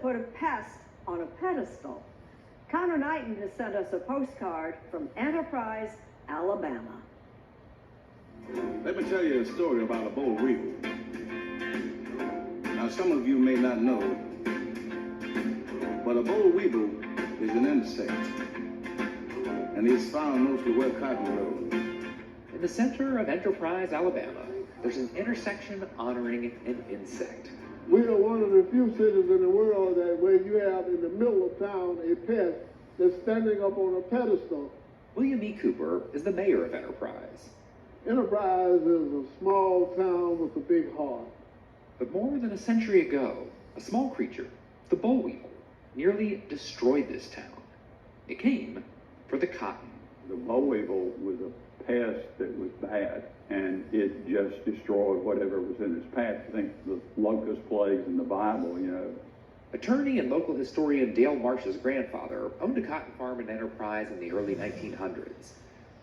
that put a pest on a pedestal. Connor Knighton has sent us a postcard from Enterprise, Alabama. Let me tell you a story about a boll weevil. Now, some of you may not know, but a boll weevil is an insect, and it's found mostly where cotton grows. In the center of Enterprise, Alabama, there's an intersection honoring an insect. We are one of the few cities in the world that where you have in the middle of town a pest that's standing up on a pedestal. William E. Cooper is the mayor of Enterprise. Enterprise is a small town with a big heart. But more than a century ago, a small creature, the boll weevil, nearly destroyed this town. It came for the cotton. The boll weevil was a pest that was bad, and it just destroyed whatever was in its path. I think the locust plagues in the Bible, Attorney and local historian Dale Marsh's grandfather owned a cotton farm in Enterprise in the early 1900s.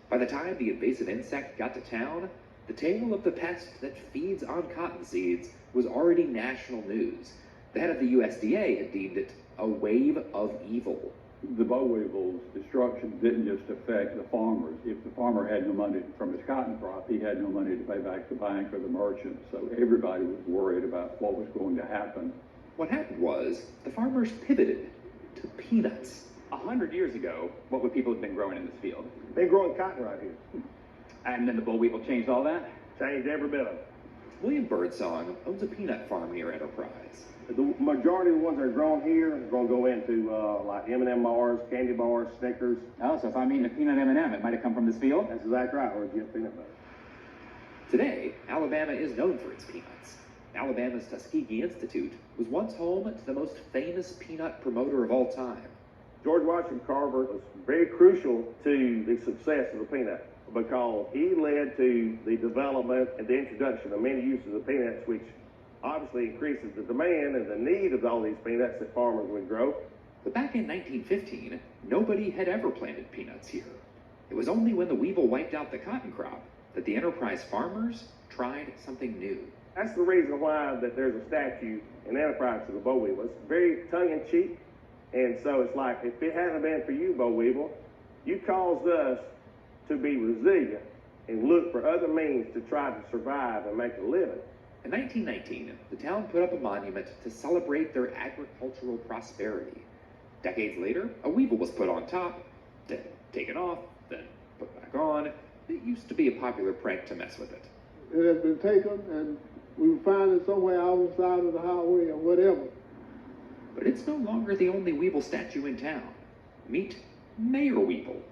By the time the invasive insect got to town, the tale of the pest that feeds on cotton seeds was already national news. The head of the USDA had deemed it a wave of evil. The boll weevil's destruction didn't just affect the farmers. If the farmer had no money from his cotton crop, he had no money to pay back the bank or the merchant. So everybody was worried about what was going to happen. What happened was the farmers pivoted to peanuts. 100 years ago, what would people have been growing in this field? They're growing cotton right here. And then the boll weevil changed all that? Changed every bit of it. William Birdsong owns a peanut farm near Enterprise. The majority of the ones that are grown here are going to go into like M&M bars, candy bars, Snickers. Oh, so if I'm eating a peanut M&M, it might have come from this field? That's exactly right, where you get peanut butter. Today, Alabama is known for its peanuts. Alabama's Tuskegee Institute was once home to the most famous peanut promoter of all time. George Washington Carver was very crucial to the success of the peanut because he led to the development and the introduction of many uses of peanuts, which obviously increases the demand and the need of all these peanuts that farmers would grow. But back in 1915, nobody had ever planted peanuts here. It was only when the weevil wiped out the cotton crop that the Enterprise farmers tried something new. That's the reason why that there's a statue in Enterprise to the boll weevil. It's very tongue-in-cheek, and so it's like, if it hadn't been for you, boll weevil, you caused us to be resilient and look for other means to try to survive and make a living. In 1919, the town put up a monument to celebrate their agricultural prosperity. Decades later, a weevil was put on top, then taken off, then put back on. It used to be a popular prank to mess with it. It has been taken, and we will find it somewhere outside of the highway or whatever. But it's no longer the only weevil statue in town. Meet Mayor Weevil,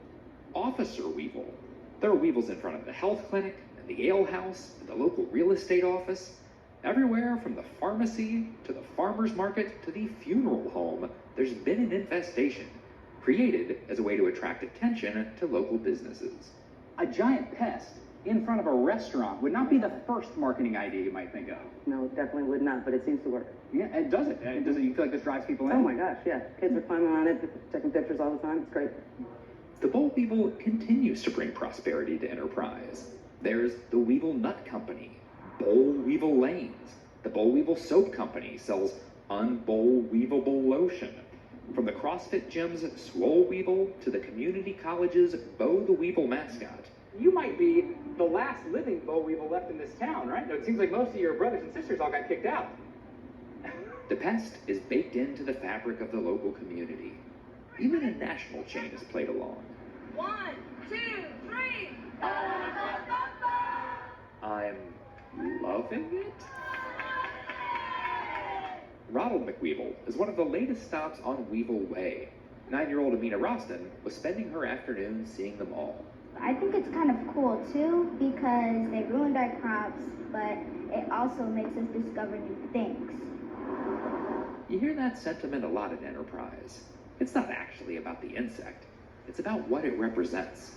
Officer Weevil. There are weevils in front of the health clinic, and the ale house, and the local real estate office. Everywhere from the pharmacy to the farmer's market to the funeral home, there's been an infestation, created as a way to attract attention to local businesses. A giant pest in front of a restaurant would not be the first marketing idea you might think of. No, definitely would not, but it seems to work. Yeah, and does it? And does it? You feel like this drives people in? Oh my gosh, yeah. Kids are climbing on it, taking pictures all the time. It's great. The boll weevil continues to bring prosperity to Enterprise. There's the Weevil Nut Company, Boll Weevil Lanes. The Boll Weevil Soap Company sells unboll weavable lotion. From the CrossFit gym's Swole Weevil to the community college's Bo the Weevil mascot. You might be the last living boll weevil left in this town, right? It seems like most of your brothers and sisters all got kicked out. The pest is baked into the fabric of the local community. Even a national chain has played along. 1, 2, 3. I'm loving it. Ronald McWeevil is one of the latest stops on Weevil Way. 9-year-old Amina Roston was spending her afternoon seeing them all. I think it's kind of cool too because they ruined our crops, but it also makes us discover new things. You hear that sentiment a lot at Enterprise. It's not actually about the insect. It's about what it represents.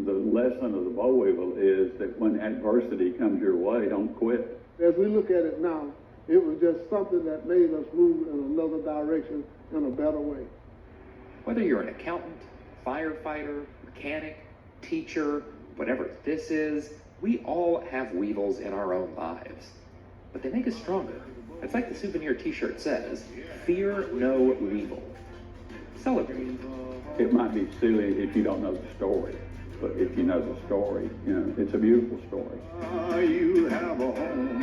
The lesson of the boll weevil is that when adversity comes your way, don't quit. As we look at it now, it was just something that made us move in another direction in a better way. Whether you're an accountant, firefighter, mechanic, teacher, whatever this is, we all have weevils in our own lives. But they make us stronger. It's like the souvenir t-shirt says, fear no weevil. Celebrate. It might be silly if you don't know the story, but if you know the story, it's a beautiful story. You have a home.